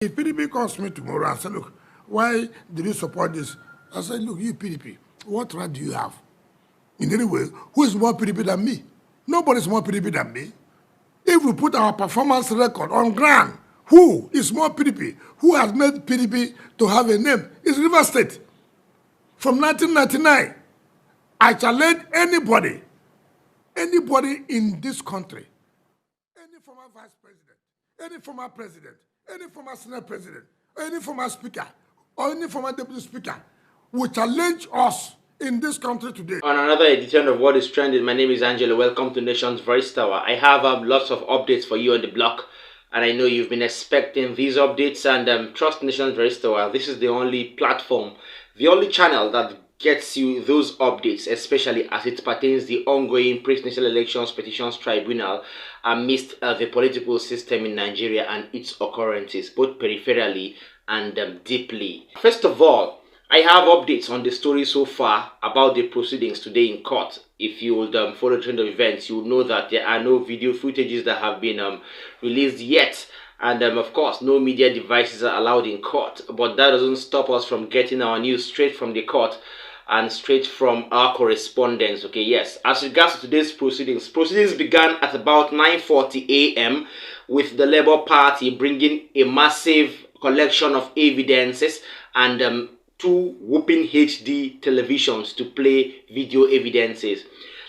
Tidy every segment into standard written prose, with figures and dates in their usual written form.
If PDP calls me tomorrow and say, look, why did you support this? I said, look, you PDP, what right do you have? In any way, who is more PDP than me? Nobody is more PDP than me. If we put our performance record on ground, who is more PDP? Who has made PDP to have a name? It's River State. From 1999, I challenge anybody in this country, any former vice president, any former president, any former senate president, any former speaker, or any former deputy speaker will challenge us in this country today. On another edition of What is Trending, my name is Angelo. Welcome to Nation's Voice Tower. I have lots of updates for you on the block, and I know you've been expecting these updates. And trust Nation's Voice Tower, this is the only platform, the only channel that gets you those updates, especially as it pertains the ongoing presidential elections petitions tribunal amidst the political system in Nigeria and its occurrences, both peripherally and deeply. First of all, I have updates on the story so far about the proceedings today in court. If you would follow the trend of events, you will know that there are no video footages that have been released yet. And of course, no media devices are allowed in court. But that doesn't stop us from getting our news straight from the court and straight from our correspondents. Okay, yes. As regards to today's proceedings began at about 9:40 a.m. with the Labour Party bringing a massive collection of evidences and two whooping HD televisions to play video evidences.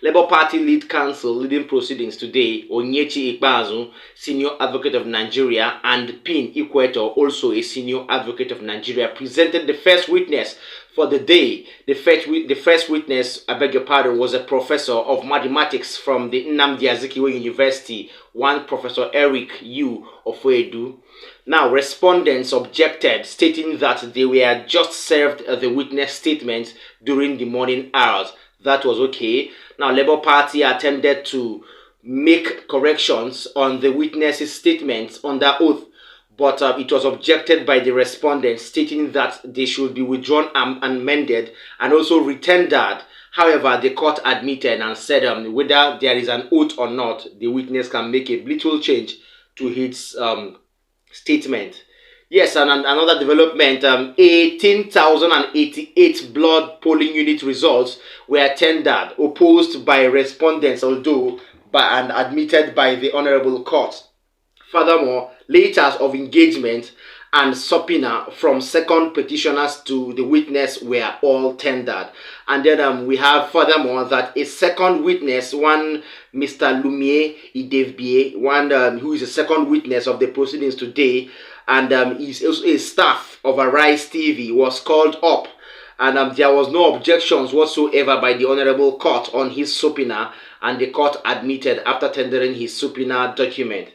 Labour Party lead counsel leading proceedings today, Nyesom Wike, senior advocate of Nigeria, and Pin Ikweto, also a senior advocate of Nigeria, presented the first witness for the day. The first witness, I beg your pardon, was a professor of mathematics from the Nnamdi Azikiwe University, one Professor Eric Yu of Edu. Now, respondents objected, stating that they were just served the witness statement during the morning hours. That was okay. Now, Labour Party attempted to make corrections on the witnesses' statements under oath, but it was objected by the respondents, stating that they should be withdrawn and amended and also retendered. However, the court admitted and said whether there is an oath or not, the witness can make a little change to his statement. Yes, and another development, 18,088 blood polling unit results were tendered, opposed by respondents, although and admitted by the Honorable Court. Furthermore, letters of engagement and subpoena from second petitioners to the witness were all tendered. And then we have furthermore that a second witness, one Mr. Lumie Idevbie, one who is a second witness of the proceedings today, and is also a staff of Arise TV, was called up, and there was no objections whatsoever by the Honorable Court on his subpoena, and the court admitted after tendering his subpoena document.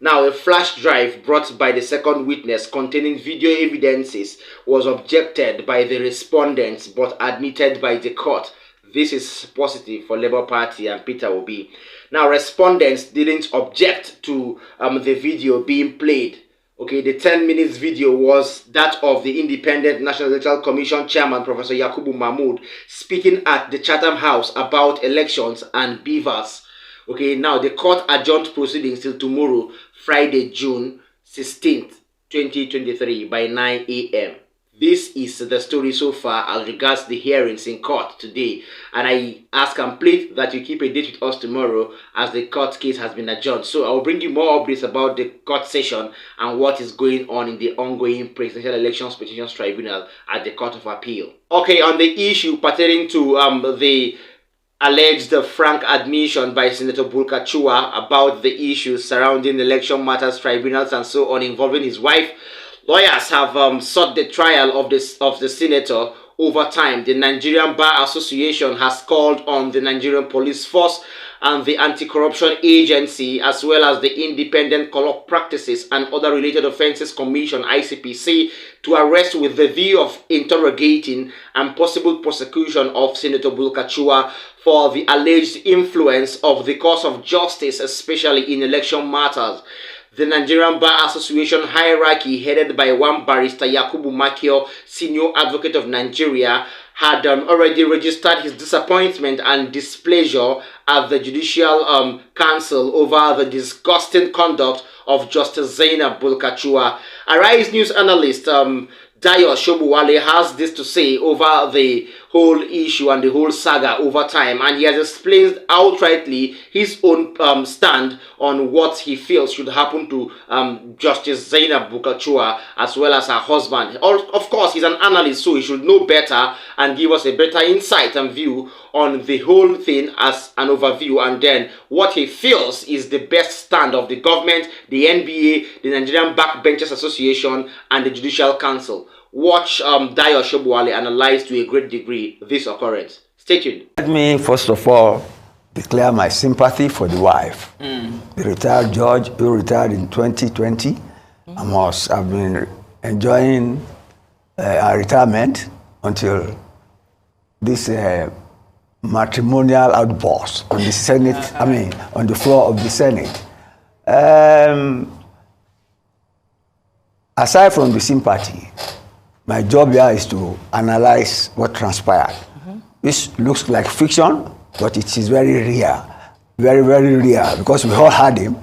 Now, a flash drive brought by the second witness containing video evidences was objected by the respondents but admitted by the court. This is positive for Labour Party and Peter Obi. Now, respondents didn't object to the video being played. Okay, the 10 minutes video was that of the Independent National Electoral Commission Chairman, Professor Yakubu Mahmood, speaking at the Chatham House about elections and beavers. Okay, now the court adjourned proceedings till tomorrow, Friday, June 16th, 2023 by 9 a.m. This is the story so far as regards the hearings in court today, and I ask and plead that you keep a date with us tomorrow as the court case has been adjourned. So I will bring you more updates about the court session and what is going on in the ongoing presidential elections petitions tribunal at the Court of Appeal. Okay, on the issue pertaining to the alleged frank admission by Senator Bulkachua about the issues surrounding election matters tribunals and so on involving his wife, lawyers have sought the trial of the senator. Over time, the Nigerian Bar Association has called on the Nigerian Police Force and the Anti-Corruption Agency, as well as the Independent Corrupt Practices and Other Related Offences Commission, ICPC, to arrest with the view of interrogating and possible prosecution of Senator Bulkachua for the alleged influence of the cause of justice, especially in election matters. The Nigerian Bar Association hierarchy, headed by one barrister Yakubu Makio, senior advocate of Nigeria, had already registered his disappointment and displeasure at the Judicial Council over the disgusting conduct of Justice Zainab Bulkachua. Arise News analyst Dayo Shobuwale has this to say over the whole issue and the whole saga over time, and he has explained outrightly his own stand on what he feels should happen to Justice Zainab Bulkachua as well as her husband. Of course, he's an analyst, so he should know better and give us a better insight and view on the whole thing as an overview, and then what he feels is the best stand of the government, the NBA, the Nigerian Backbenchers Association, and the Judicial Council. Watch Dayo Shobuwale analyze to a great degree this occurrence. Stay tuned. Let me first of all declare my sympathy for the wife. The retired judge who retired in 2020 and must have been enjoying her retirement until this matrimonial outburst on the Senate, on the floor of the Senate. Aside from the sympathy, my job here is to analyze what transpired. This looks like fiction, but it is very real, very, very real, because we all had him.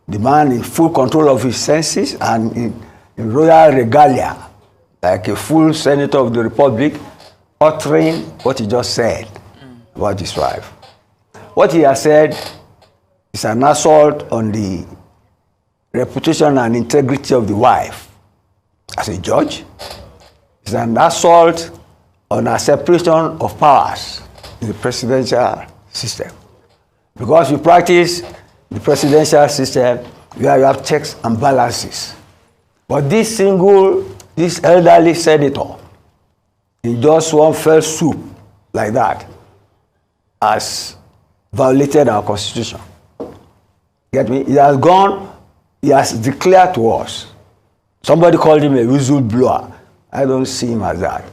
The man in full control of his senses and in royal regalia, like a full senator of the republic, uttering what he just said about his wife. What he has said is an assault on the reputation and integrity of the wife as a judge. It's an assault on a separation of powers in the presidential system. Because we practice the presidential system where you have checks and balances. But this elderly senator, in just one fell swoop like that, has violated our constitution. Get me? He has gone, he has declared to us. Somebody called him a whistleblower. I don't see him as that.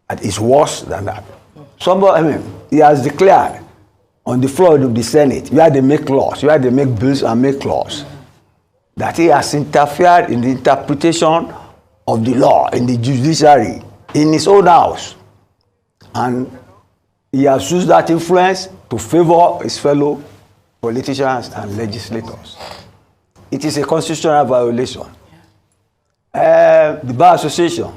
It's worse than that. He has declared on the floor of the Senate, where they make laws, where they make bills and make laws, that he has interfered in the interpretation of the law, in the judiciary, in his own house. And he has used that influence to favor his fellow politicians and legislators. It is a constitutional violation. The Bar Association,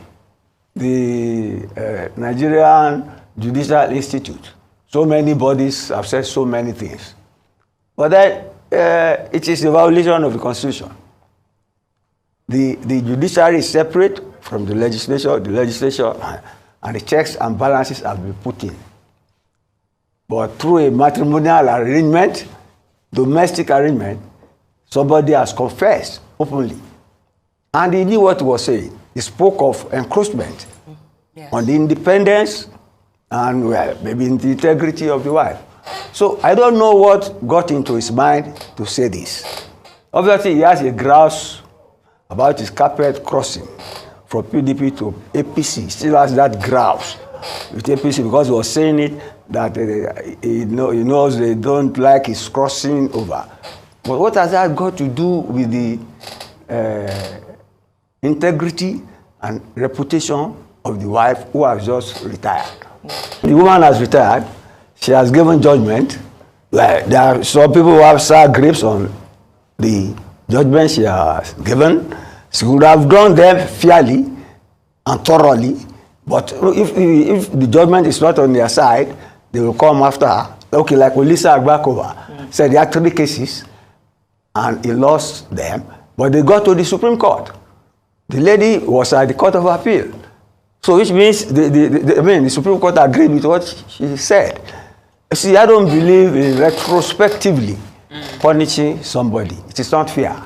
the Nigerian Judicial Institute, so many bodies have said so many things. But then it is a violation of the Constitution. The judiciary is separate from the legislature, and the checks and balances have been put in. But through a matrimonial arrangement, domestic arrangement, somebody has confessed openly. And he knew what he was saying. He spoke of encroachment on the independence and maybe in the integrity of the wife. So I don't know what got into his mind to say this. Obviously, he has a grouse about his carpet crossing from PDP to APC. He still has that grouse with APC because he was saying it that he knows they don't like his crossing over. But what has that got to do with the integrity and reputation of the wife who has just retired? The woman has retired. She has given judgment. Well, there are some people who have sour grapes on the judgment she has given. She would have done them fairly and thoroughly. But if the judgment is not on their side, they will come after her. Okay, like Olisa Agbakova said, there are 3 cases, and he lost them. But they got to the Supreme Court. The lady was at the Court of Appeal. So which means the Supreme Court agreed with what she said. See, I don't believe in retrospectively punishing somebody. It is not fair.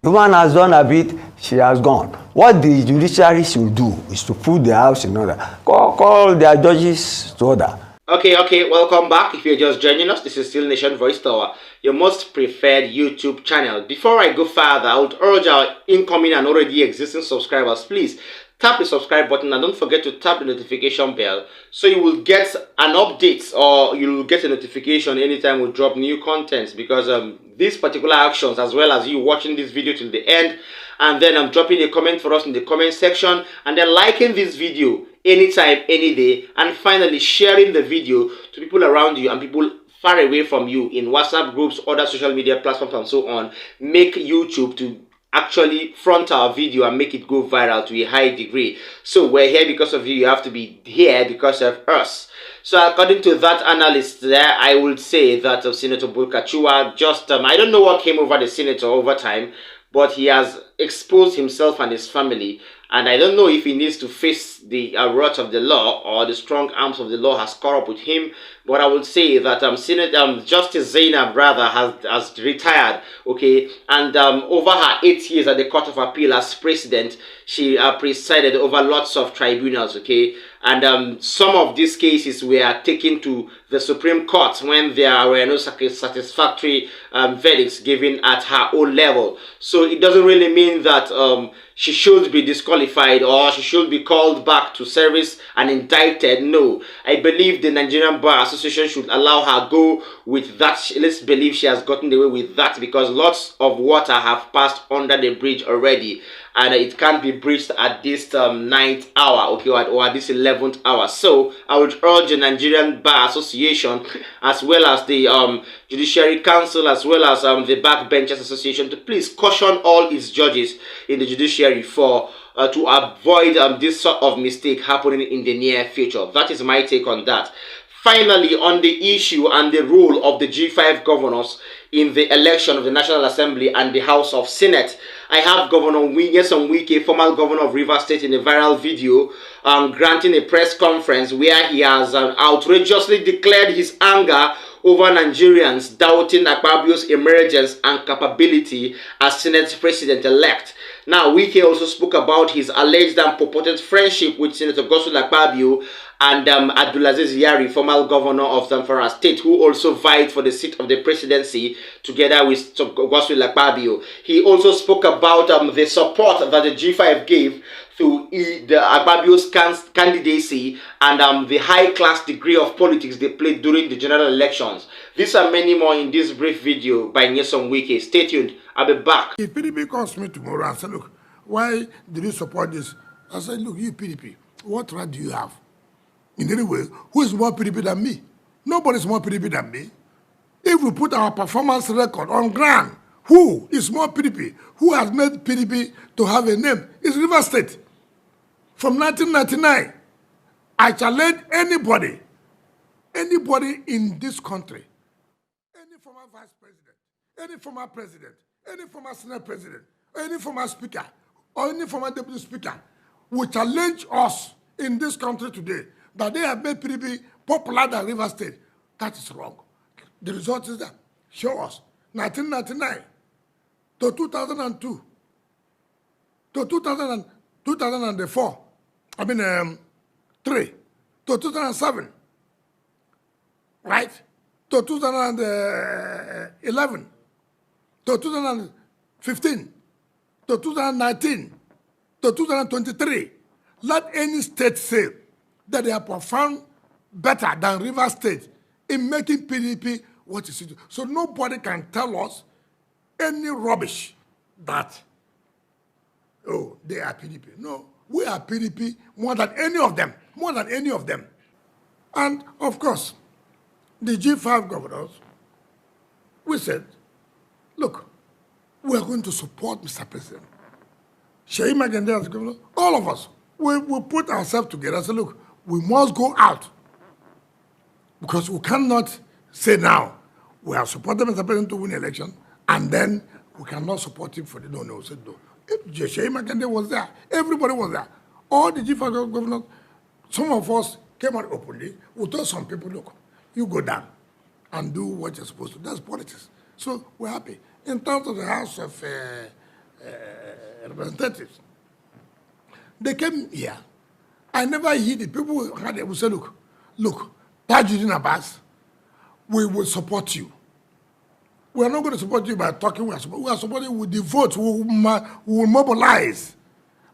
The woman has done a bit, she has gone. What the judiciary should do is to put the house in order. Call their judges to order. Okay, welcome back. If you're just joining us, this is still Nation Voice Tower, your most preferred YouTube channel. Before I go further, I would urge our incoming and already existing subscribers, please tap the subscribe button and don't forget to tap the notification bell so you will get an update or you will get a notification anytime we drop new content, because these particular actions, as well as you watching this video till the end, and then I'm dropping a comment for us in the comment section, and then liking this video anytime, any day. And finally, sharing the video to people around you and people far away from you in WhatsApp groups, other social media platforms, and so on. Make YouTube to actually front our video and make it go viral to a high degree. So we're here because of you. You have to be here because of us. So according to that analyst there, I would say that Senator Bulkachua just, I don't know what came over the senator over time, but he has exposed himself and his family. And I don't know if he needs to face the wrath of the law or the strong arms of the law has caught up with him. But I would say that Justice Zainab rather has retired, okay, and over her 8 years at the Court of Appeal as president, she presided over lots of tribunals, okay, and some of these cases were taken to the Supreme Court when there were no satisfactory verdicts given at her own level. So it doesn't really mean that she should be disqualified or she should be called back to service and indicted. No, I believe the Nigerian Bar Association should allow her go with that. Let's believe she has gotten away with that because lots of water have passed under the bridge already, and it can't be breached at this ninth hour, okay, or at this 11th hour. So I would urge the Nigerian Bar Association, as well as the Judiciary Council, as well as the Backbenchers Association, to please caution all its judges in the judiciary for to avoid this sort of mistake happening in the near future. That is my take on that. Finally, on the issue and the role of the G5 governors in the election of the National Assembly and the House of Senate, I have Governor Nyesom Wike, former governor of Rivers State, in a viral video granting a press conference where he has outrageously declared his anger over Nigerians doubting Akpabio's emergence and capability as Senate President-elect. Now, Wike also spoke about his alleged and purported friendship with Senator Godswill Akpabio and Abdulaziz Yari, former governor of Zamfara State, who also vied for the seat of the presidency together with Godswill Akpabio. He also spoke about the support that the G5 gave to the Akpabio's candidacy and the high-class degree of politics they played during the general elections. These are many more in this brief video by Nyesom Wike. Stay tuned. I'll be back. If PDP calls me tomorrow and say, look, why did you support this? I said, look, you PDP, what right do you have? In any way, who is more PDP than me? Nobody is more PDP than me. If we put our performance record on ground, who is more PDP? Who has made PDP to have a name? It's Rivers State. From 1999, I challenge anybody in this country, any former vice president, any former president, any former senate president, any former speaker, or any former deputy speaker, will challenge us in this country today that they have made PDP popular than Rivers State. That is wrong. The result is that. Show us. 1999 to 2002 to 2004. 3 to 2007, right? To 2011, to 2015, to 2019, to 2023. Let any state say that they have performed better than Rivers State in making PDP what is it. So nobody can tell us any rubbish that, oh, they are PDP. No. We are PDP more than any of them, more than any of them. And of course, the G5 governors, we said, look, we are going to support Mr. President. Sheyi Makinde as governor, all of us, we put ourselves together and say, look, we must go out. Because we cannot say now, we have supported Mr. President to win the election, and then we cannot support him for the no. We said no. Sheyi Makinde was there. Everybody was there. All the G5 governors, some of us came out openly. We told some people, look, you go down and do what you're supposed to. That's politics. So we're happy. In terms of the House of Representatives, they came here. I never hear the people who had it. We say, look, Tajuddin Abbas, we will support you. We are not going to support you by talking. We are supporting you with the votes. We will mobilize.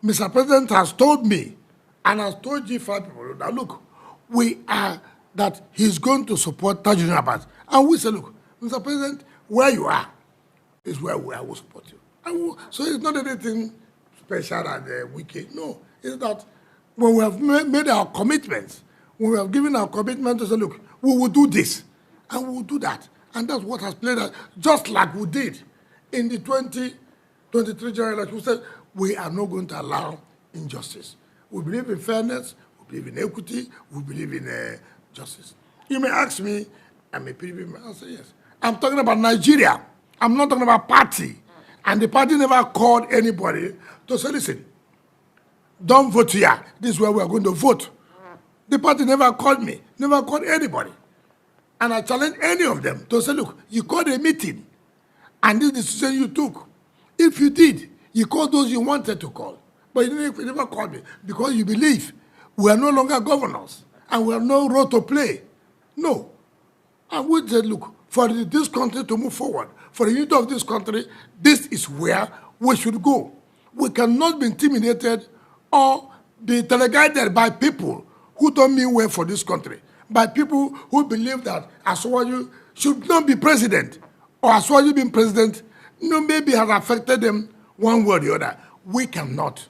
Mr. President has told me, and has told G5 people that, look, that he's going to support Tajuddin Abbas. And we say, look, Mr. President, where you are is where I will support you. So it's not anything special at the Wike. No, it's that when we have made our commitments, when we have given our commitment to say, look, we will do this, and we will do that. And that's what has played out, just like we did in the 2023 general election. We said, we are not going to allow injustice. We believe in fairness, we believe in equity, we believe in justice. You may ask me, I'm a PDP man. I'll say yes. I'm talking about Nigeria. I'm not talking about party. And the party never called anybody to say, listen, don't vote here. This is where we are going to vote. The party never called me, never called anybody. And I challenge any of them to say, look, you called a meeting, and this decision you took. If you did, you called those you wanted to call. But you never called me because you believe we are no longer governors and we have no role to play. No. And we said, look, for this country to move forward, for the unity of this country, this is where we should go. We cannot be intimidated or be teleguided by people who don't mean well for this country, by people who believe that Aswaju should not be president, or Aswaju being president, maybe has affected them one way or the other. We cannot.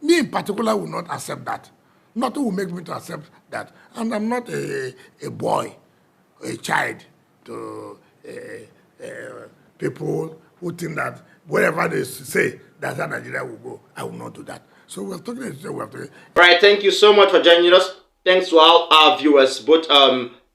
Me in particular will not accept that. Nothing will make me to accept that. And I'm not a boy, a child to people who think that whatever they say, that's how Nigeria will go. I will not do that. So we're talking. Right. Thank you so much for joining us. Thanks to all our viewers, both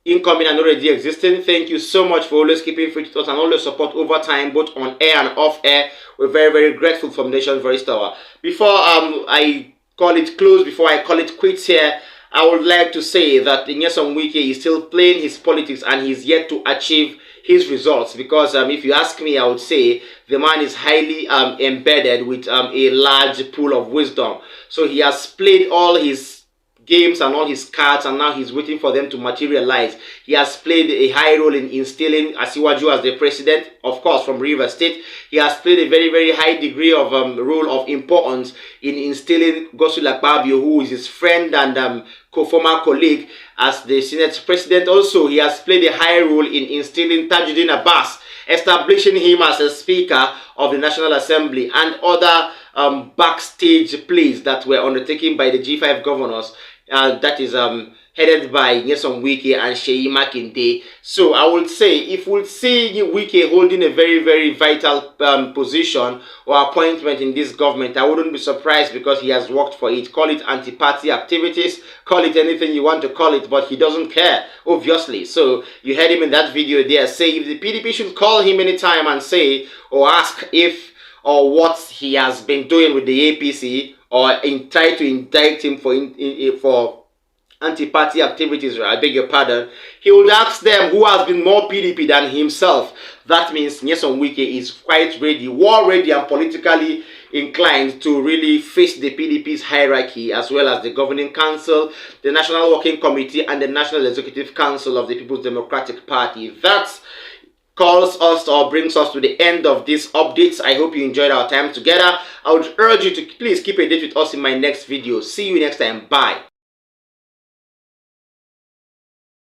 incoming and already existing. Thank you so much for always keeping faith with us and always support over time, both on air and off air. We're very, very grateful from Nation Voice Tower. Before I call it close, before I call it quits here, I would like to say that Nyesom Wike is still playing his politics and he's yet to achieve his results, because if you ask me, I would say the man is highly embedded with a large pool of wisdom. So he has played all his games and all his cards, and now he's waiting for them to materialize. He has played a high role in instilling Asiwaju as the president, of course, from Rivers State. He has played a very, very high degree of role of importance in instilling Godswill Akpabio, who is his friend and former colleague, as the Senate president. Also, he has played a high role in instilling Tajuddin Abbas, establishing him as a speaker of the National Assembly, and other backstage plays that were undertaken by the G5 governors. That is headed by Nyesom Wike and Seyi Makinde. So I would say, if we'll see Wike holding a very, very vital position or appointment in this government, I wouldn't be surprised, because he has worked for it. Call it anti-party activities, call it anything you want to call it, but he doesn't care, obviously. So you heard him in that video there say if the PDP should call him anytime and say or ask if or what he has been doing with the APC, or try to indict him for anti-party activities, I beg your pardon, he would ask them who has been more PDP than himself. That means Nyesom Wike is quite ready, war ready, and politically inclined to really face the PDP's hierarchy, as well as the Governing Council, the National Working Committee, and the National Executive Council of the People's Democratic Party. That calls us or brings us to the end of this updates. I hope you enjoyed our time together. I would urge you to please keep a date with us in my next video. See you next time. Bye.